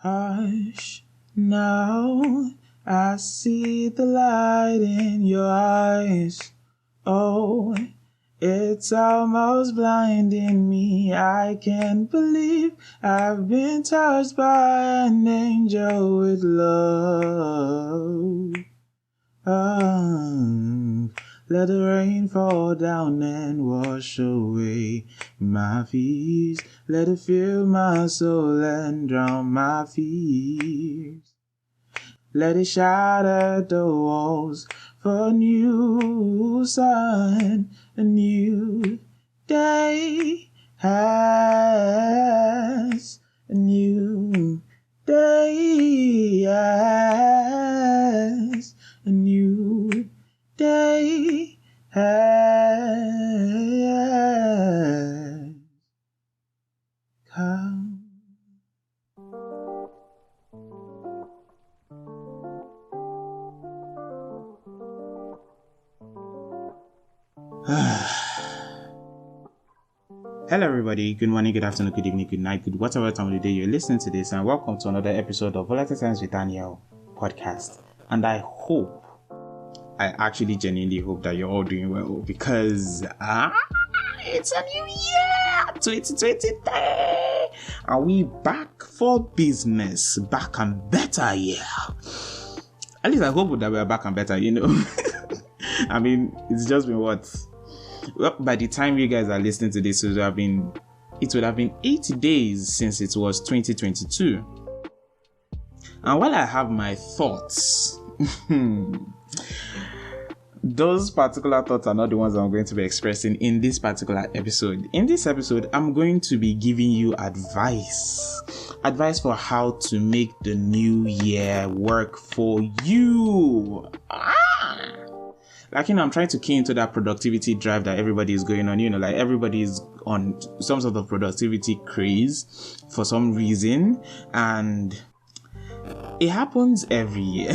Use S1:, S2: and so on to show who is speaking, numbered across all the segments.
S1: Hush, now I see the light in your eyes. Oh, it's almost blinding me. I can't believe I've been touched by an angel with love. Let the rain fall down and wash away my fears. Let it fill my soul and drown my fears. Let it shatter the walls for a new sun. A new day has a new day has a new day has come. Hello everybody, good morning, good afternoon, good evening, good night, good whatever time of the day you're listening to this, and welcome to another episode of V057 with Daniel podcast. And I actually genuinely hope that you're all doing well, because it's a new year, 2023, and we back for business, back and better, yeah. At least I hope that we're back and better, I mean, it's just been what? Well, by the time you guys are listening to this, it would have been 80 days since it was 2022. And while I have my thoughts, those particular thoughts are not the ones I'm going to be expressing in this particular episode. In this episode, I'm going to be giving you advice for how to make the new year work for you. I'm trying to key into that productivity drive that everybody is going on. Like everybody is on some sort of productivity craze for some reason. And it happens every year.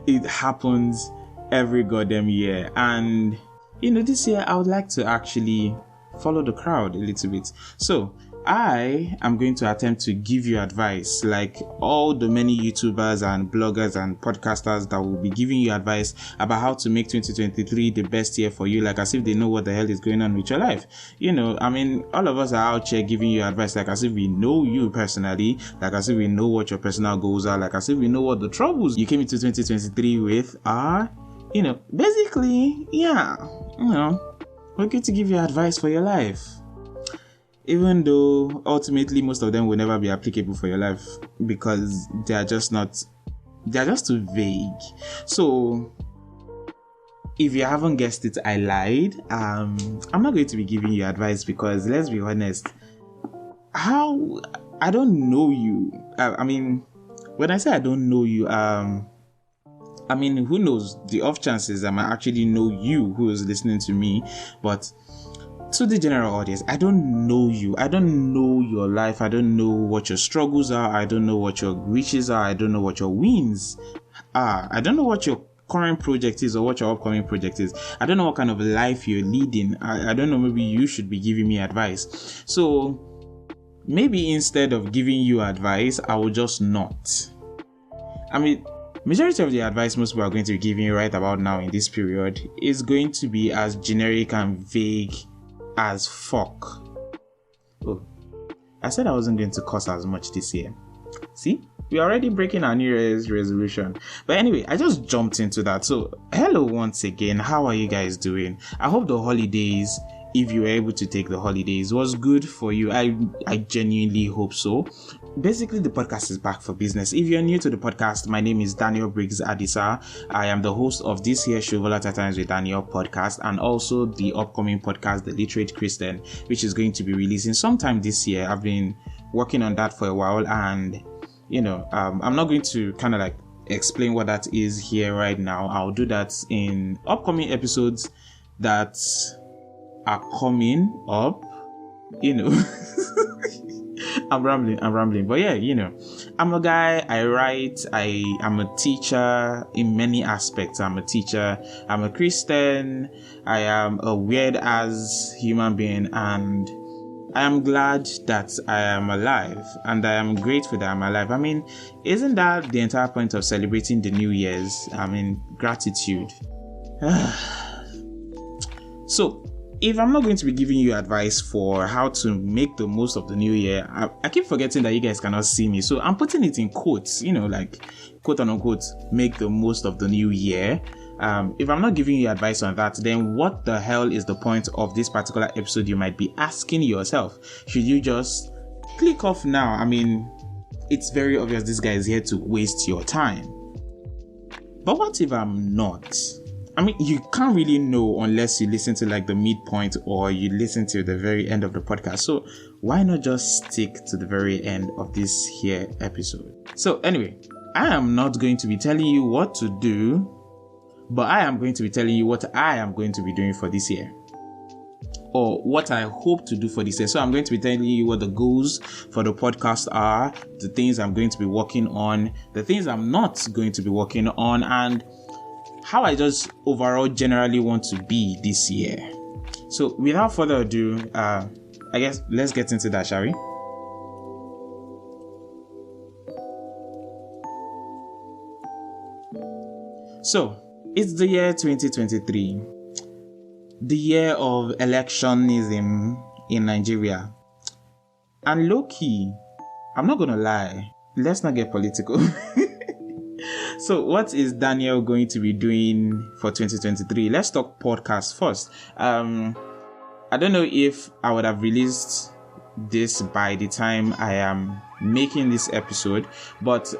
S1: It happens every goddamn year. And, this year I would like to actually follow the crowd a little bit. So I am going to attempt to give you advice, like all the many YouTubers and bloggers and podcasters that will be giving you advice about how to make 2023 the best year for you, like as if they know what the hell is going on with your life. All of us are out here giving you advice like as if we know you personally, like as if we know what your personal goals are, like as if we know what the troubles you came into 2023 with are. Basically, we're going to give you advice for your life. Even though ultimately most of them will never be applicable for your life because they are just too vague. So if you haven't guessed it, I lied. I'm not going to be giving you advice because, let's be honest, I don't know you. When I say I don't know you, who knows? The off chances I might actually know you who is listening to me, but to the general audience, I don't know you. I don't know your life. I don't know what your struggles are. I don't know what your riches are. I don't know what your wins are. I don't know what your current project is or what your upcoming project is. I don't know what kind of life you're leading. I don't know. Maybe you should be giving me advice. So maybe instead of giving you advice, I will just not. Majority of the advice most people are going to be giving you right about now in this period is going to be as generic and vague as fuck. Oh, I said I wasn't going to cuss as much this year. See, we're already breaking our New Year's resolution. But anyway, I just jumped into that. So, hello once again. How are you guys doing? I hope the holidays, if you were able to take the holidays, was good for you. I genuinely hope so. Basically, the podcast is back for business. If you're new to the podcast, my name is Daniel Briggs Adisa. I am the host of this here show, V057 with Daniel podcast, and also the upcoming podcast, The Literate Christian, which is going to be releasing sometime this year. I've been working on that for a while, and I'm not going to kind of like explain what that is here right now. I'll do that in upcoming episodes that are coming up. I'm rambling. But yeah, I'm a guy, I write, I'm a teacher in many aspects. I'm a teacher, I'm a Christian, I am a weird as human being, and I am glad that I am alive, and I am grateful that I'm alive. I mean, isn't that the entire point of celebrating the New Year's? I mean, gratitude. So, if I'm not going to be giving you advice for how to make the most of the new year, I keep forgetting that you guys cannot see me. So I'm putting it in quotes, like quote unquote, make the most of the new year. If I'm not giving you advice on that, then what the hell is the point of this particular episode, you might be asking yourself? Should you just click off now? I mean, it's very obvious this guy is here to waste your time. But what if I'm not? I mean, you can't really know unless you listen to like the midpoint or you listen to the very end of the podcast. So why not just stick to the very end of this here episode? So anyway, I am not going to be telling you what to do, but I am going to be telling you what I am going to be doing for this year, or what I hope to do for this year. So I'm going to be telling you what the goals for the podcast are, the things I'm going to be working on, the things I'm not going to be working on, and how I just overall generally want to be this year. So without further ado, I guess let's get into that, shall we? So it's the year 2023, the year of electionism in Nigeria. And low-key, I'm not gonna lie, let's not get political. So what is Daniel going to be doing for 2023? Let's talk podcast first. I don't know if I would have released this by the time I am making this episode, but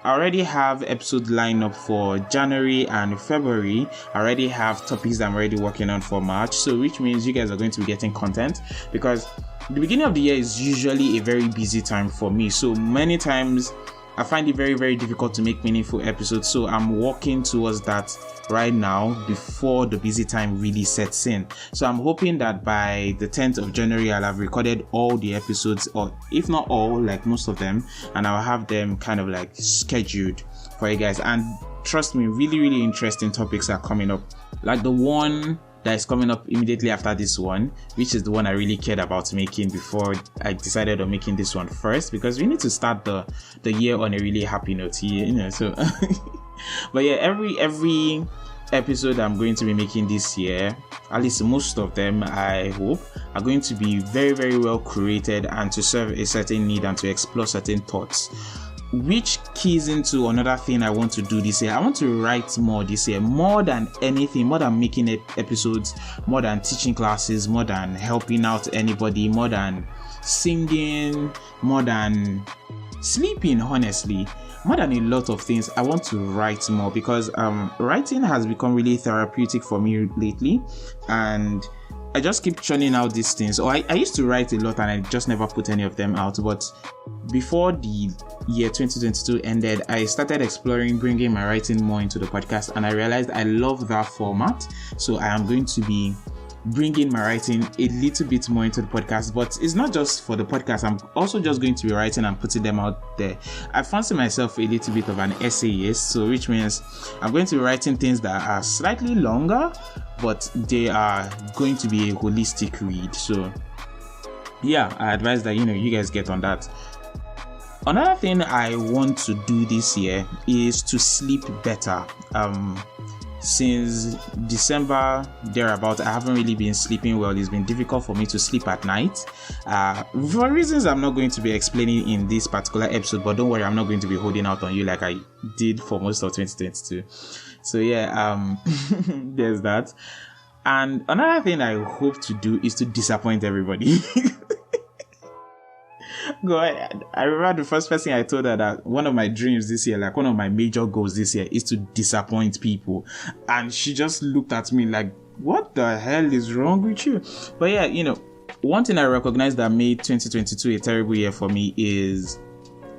S1: I already have episodes lined up for January and February. I already have topics I'm already working on for March, so which means you guys are going to be getting content, because the beginning of the year is usually a very busy time for me. So many times I find it very, very difficult to make meaningful episodes. So I'm working towards that right now before the busy time really sets in. So I'm hoping that by the 10th of January, I'll have recorded all the episodes, or if not all, like most of them, and I'll have them kind of like scheduled for you guys. And trust me, really, really interesting topics are coming up. Like the one that is coming up immediately after this one, which is the one I really cared about making before I decided on making this one first, because we need to start the year on a really happy note here, so but yeah, every episode I'm going to be making this year, at least most of them, I hope, are going to be very, very well curated and to serve a certain need and to explore certain thoughts, which keys into another thing I want to do this year. I want to write more this year, more than anything, more than making episodes, more than teaching classes, more than helping out anybody, more than singing, more than sleeping, honestly, more than a lot of things. I want to write more, because writing has become really therapeutic for me lately, and I just keep churning out these things. Or I used to write a lot and I just never put any of them out. But before the year 2022 ended, I started exploring bringing my writing more into the podcast, and I realized I love that format. So I am going to be bringing my writing a little bit more into the podcast, but it's not just for the podcast. I'm also just going to be writing and putting them out there. I fancy myself a little bit of an essayist, so which means I'm going to be writing things that are slightly longer, but they are going to be a holistic read. So yeah, I advise that you guys get on that. Another thing I want to do this year is to sleep better. Since December thereabout, I haven't really been sleeping well. It's been difficult for me to sleep at night, for reasons I'm not going to be explaining in this particular episode, but don't worry, I'm not going to be holding out on you like I did for most of 2022. So yeah, there's that. And another thing I hope to do is to disappoint everybody. God, I remember the first person I told her that one of my dreams this year, like one of my major goals this year, is to disappoint people. And she just looked at me like, what the hell is wrong with you? But yeah, one thing I recognize that made 2022 a terrible year for me is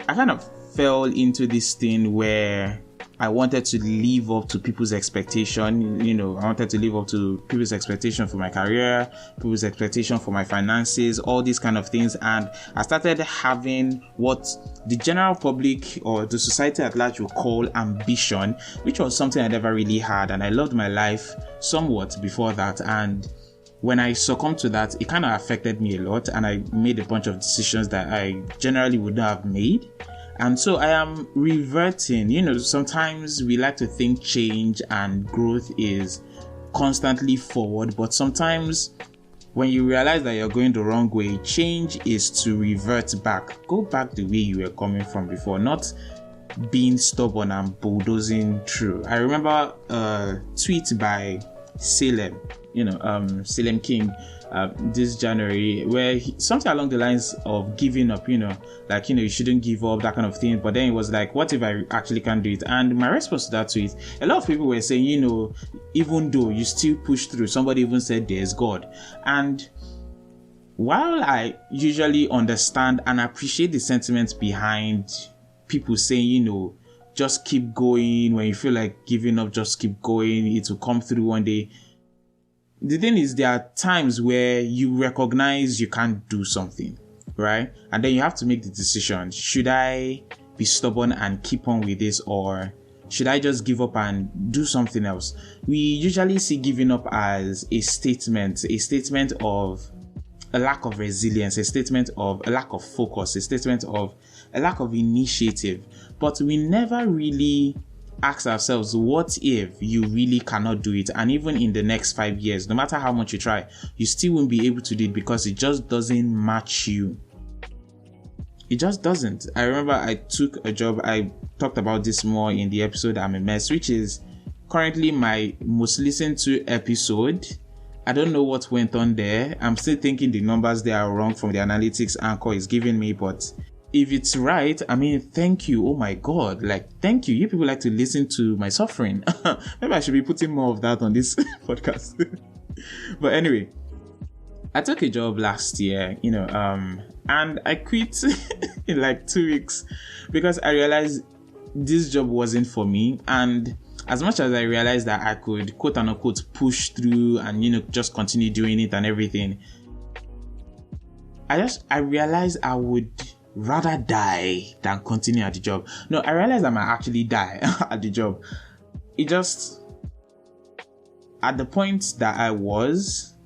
S1: I kind of fell into this thing where I wanted to live up to people's expectation. I wanted to live up to people's expectation for my career, people's expectation for my finances, all these kind of things. And I started having what the general public or the society at large would call ambition, which was something I never really had. And I loved my life somewhat before that. And when I succumbed to that, it kind of affected me a lot, and I made a bunch of decisions that I generally would not have made. And so I am reverting. Sometimes we like to think change and growth is constantly forward, but sometimes when you realize that you're going the wrong way, change is to revert back. Go back the way you were coming from before, not being stubborn and bulldozing through. I remember a tweet by Salem, Salem King, this January, where something along the lines of giving up, you shouldn't give up, that kind of thing. But then it was like, what if I actually can't do it? And my response to that tweet, a lot of people were saying, even though you still push through, somebody even said there's God. And while I usually understand and appreciate the sentiments behind people saying, just keep going, when you feel like giving up, just keep going, it will come through one day. The thing is, there are times where you recognize you can't do something, right? And then you have to make the decision. Should I be stubborn and keep on with this, or should I just give up and do something else? We usually see giving up as a statement of a lack of resilience, a statement of a lack of focus, a statement of a lack of initiative. But we never really ask ourselves, what if you really cannot do it? And even in the next 5 years, no matter how much you try, you still won't be able to do it because it just doesn't match you. It just doesn't. I remember I took a job, I talked about this more in the episode I'm a Mess, which is currently my most listened to episode. I don't know what went on there. I'm still thinking the numbers there are wrong from the analytics Anchor is giving me, but if it's right, thank you. Oh my God. Thank you. You people like to listen to my suffering. Maybe I should be putting more of that on this podcast. But anyway, I took a job last year, and I quit in 2 weeks because I realized this job wasn't for me. And as much as I realized that I could, quote unquote, push through and, just continue doing it and everything, I realized I would rather die than continue at the job. No, I realized I might actually die at the job. It just, at the point that I was,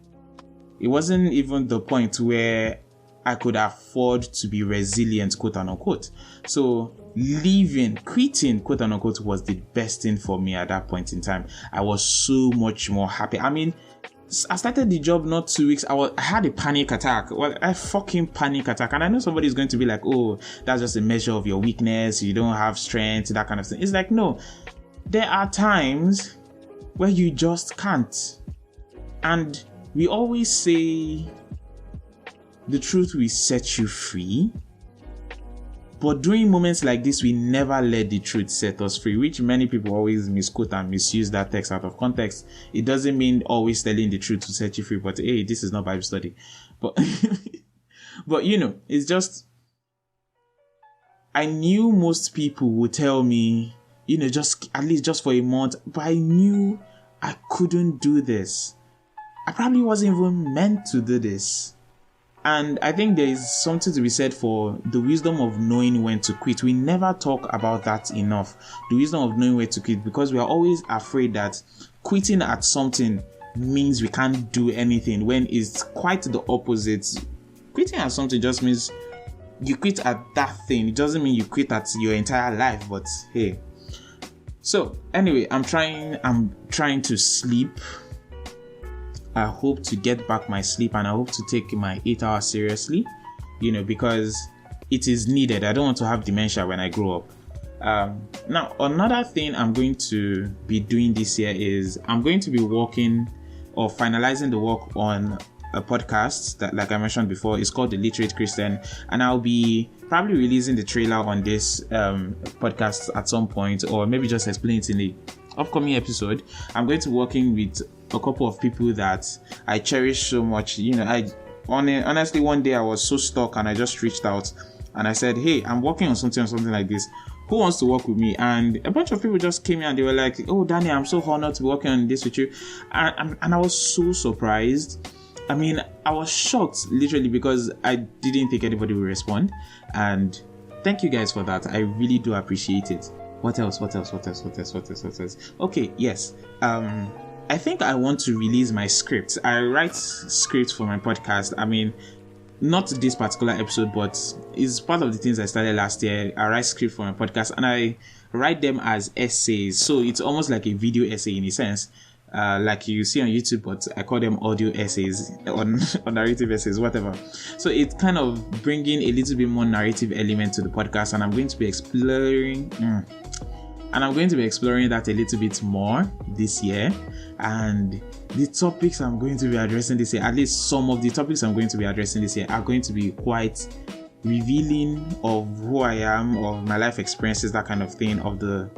S1: it wasn't even the point where I could afford to be resilient, quote unquote. So quitting, quote unquote, was the best thing for me at that point in time. I was so much more happy. I started the job not 2 weeks. I had a panic attack. Well, a fucking panic attack. And I know somebody's going to be like, oh, that's just a measure of your weakness. You don't have strength, that kind of thing. It's like, no. There are times where you just can't. And we always say the truth will set you free. But during moments like this, we never let the truth set us free, which many people always misquote and misuse that text out of context. It doesn't mean always telling the truth to set you free, but hey, this is not Bible study. But, but it's just, I knew most people would tell me, just at least just for a month, but I knew I couldn't do this. I probably wasn't even meant to do this. And I think there is something to be said for the wisdom of knowing when to quit. We never talk about that enough. The wisdom of knowing when to quit, because we are always afraid that quitting at something means we can't do anything, when it's quite the opposite. Quitting at something just means you quit at that thing. It doesn't mean you quit at your entire life, but hey. So anyway, I'm trying to sleep. I hope to get back my sleep, and I hope to take my 8 hours seriously, because it is needed. I don't want to have dementia when I grow up. Now, another thing I'm going to be doing this year is I'm going to be working or finalizing the work on a podcast that, like I mentioned before, is called The Literate Christian, and I'll be probably releasing the trailer on this podcast at some point, or maybe just explain it in the upcoming episode. I'm going to be working with a couple of people that I cherish so much. Honestly, one day I was so stuck and I just reached out and I said, hey, I'm working on something like this. Who wants to work with me? And a bunch of people just came in and they were like, oh, Danny, I'm so honored to be working on this with you. And I was so surprised. I was shocked, literally, because I didn't think anybody would respond. And thank you guys for that. I really do appreciate it. What else? Okay, yes. I think I want to release my scripts. I write scripts for my podcast. I mean, not this particular episode, but it's part of the things I started last year. I write script for my podcast and I write them as essays. So it's almost like a video essay in a sense. Like you see on YouTube, but I call them audio essays or narrative essays, whatever. So it's kind of bringing a little bit more narrative element to the podcast, and I'm going to be exploring that a little bit more this year. And the topics I'm going to be addressing this year, at least some of the topics I'm going to be addressing this year, are going to be quite revealing of who I am, of my life experiences, that kind of thing, of the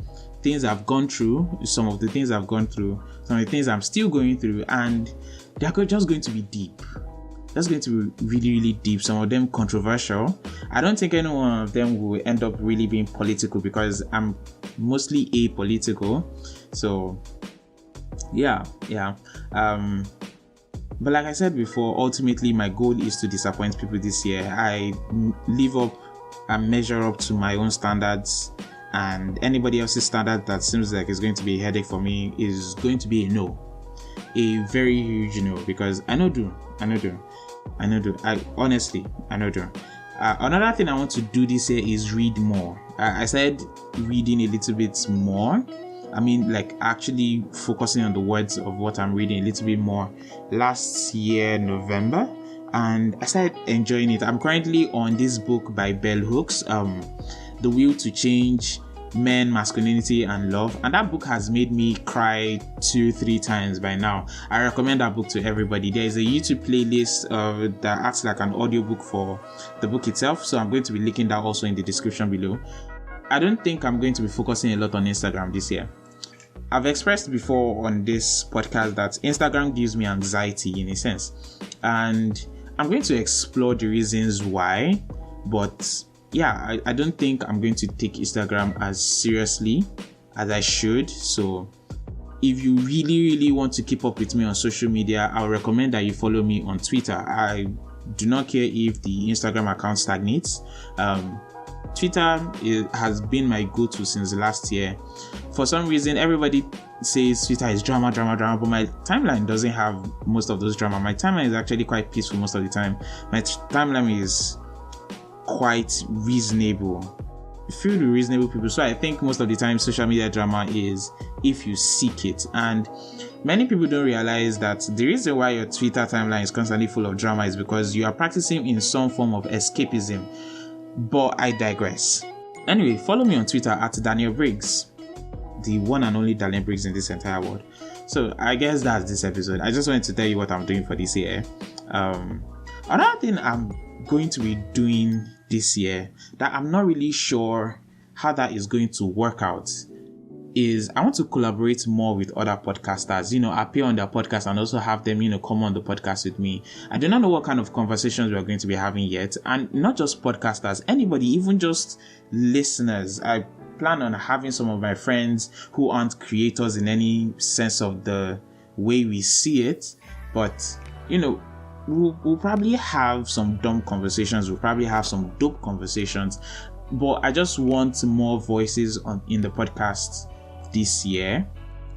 S1: things I've gone through, some of the things I've gone through, some of the things I'm still going through, and they're just going to be deep. That's going to be really, really deep. Some of them controversial. I don't think any one of them will end up really being political because I'm mostly apolitical. So, yeah. But like I said before, ultimately my goal is to disappoint people this year. I live up and measure up to my own standards, and anybody else's standard that seems like it's going to be a headache for me is going to be a no. A very huge no, because I know do. I honestly know do. Another thing I want to do this year is read more. I started reading a little bit more. I mean, like actually focusing on the words of what I'm reading a little bit more last year, November, and I started enjoying it. I'm currently on this book by Bell Hooks, The Will to Change Men, Masculinity and Love, and that book has made me cry 2-3 times by now. I recommend that book to everybody. There is a YouTube playlist that acts like an audiobook for the book itself, so I'm going to be linking that also in the description below. I don't think I'm going to be focusing a lot on Instagram this year. I've expressed before on this podcast that Instagram gives me anxiety in a sense, and I'm going to explore the reasons why, but yeah, I don't think I'm going to take Instagram as seriously as I should. So if you really want to keep up with me on social media, I would recommend that you follow me on Twitter. I do not care if the Instagram account stagnates. Twitter has been my go-to since last year. For some reason, everybody says Twitter is drama, but my timeline doesn't have most of those drama. My timeline is actually quite peaceful most of the time. My timeline is quite reasonable, filled with reasonable people. So I think most of the time social media drama is if you seek it, and many people don't realize that the reason why your Twitter timeline is constantly full of drama is because you are practicing in some form of escapism. But I digress. Anyway, follow me on Twitter at Daniel Briggs, the one and only Daniel Briggs in this entire world. So I guess that's this episode. I just wanted to tell you what I'm doing for this year. Another thing I'm going to be doing this year that I'm not really sure how that is going to work out is I want to collaborate more with other podcasters, appear on their podcast and also have them, come on the podcast with me. I do not know what kind of conversations we're going to be having yet, and not just podcasters, anybody, even just listeners. I plan on having some of my friends who aren't creators in any sense of the way we see it, but we'll probably have some dumb conversations, we'll probably have some dope conversations, but I just want more voices in the podcast this year,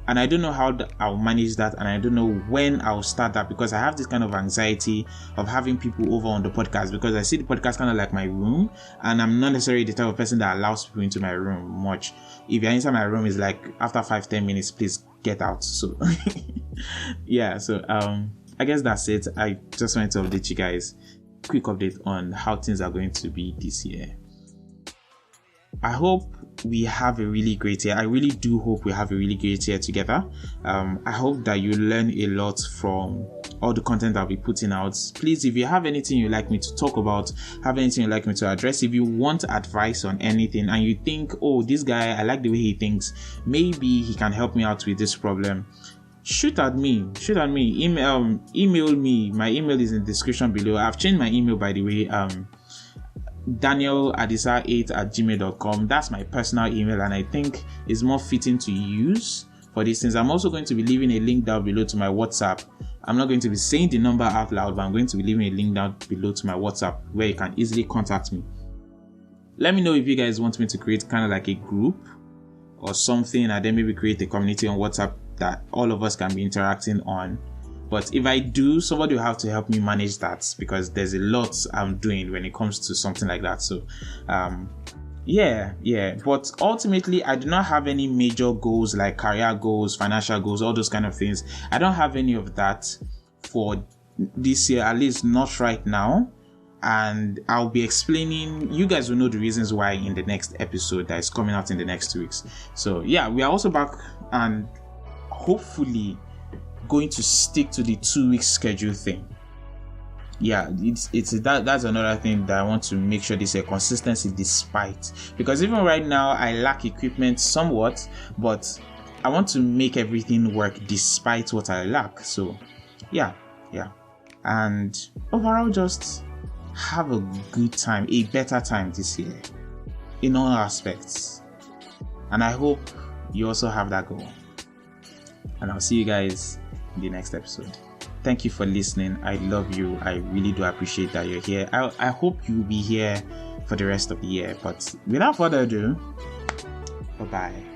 S1: and I don't know how I'll manage that, and I don't know when I'll start that, because I have this kind of anxiety of having people over on the podcast, because I see the podcast kind of like my room, and I'm not necessarily the type of person that allows people into my room much. If you're inside my room, it's like after 5-10 minutes, please get out. So yeah, so I guess that's it. I just wanted to update you guys. Quick update on how things are going to be this year. I hope we have a really great year. I really do hope we have a really great year together. I hope that you learn a lot from all the content I'll be putting out. Please, if you have anything you'd like me to talk about, have anything you'd like me to address, if you want advice on anything and you think, oh, this guy, I like the way he thinks, maybe he can help me out with this problem, shoot at me. Email me. My email is in the description below. I've changed my email, by the way. DanielAdisa8@gmail.com. That's my personal email, and I think it's more fitting to use for these things. I'm also going to be leaving a link down below to my WhatsApp. I'm not going to be saying the number out loud, but I'm going to be leaving a link down below to my WhatsApp where you can easily contact me. Let me know if you guys want me to create kind of like a group or something, and then maybe create a community on WhatsApp. that all of us can be interacting on. But if I do, somebody will have to help me manage that, because there's a lot I'm doing when it comes to something like that. So yeah. But ultimately, I do not have any major goals like career goals, financial goals, all those kind of things. I don't have any of that for this year, at least not right now. And I'll be explaining, you guys will know the reasons why in the next episode that is coming out in the next 2 weeks. So yeah, we are also back and hopefully going to stick to the 2 week schedule thing. Yeah, that's another thing that I want to make sure there's a consistency despite, because even right now I lack equipment somewhat, but I want to make everything work despite what I lack. So yeah, and overall just have a good time, a better time this year in all aspects, and I hope you also have that goal. And I'll see you guys in the next episode. Thank you for listening. I love you. I really do appreciate that you're here. I hope you'll be here for the rest of the year. But without further ado, bye-bye.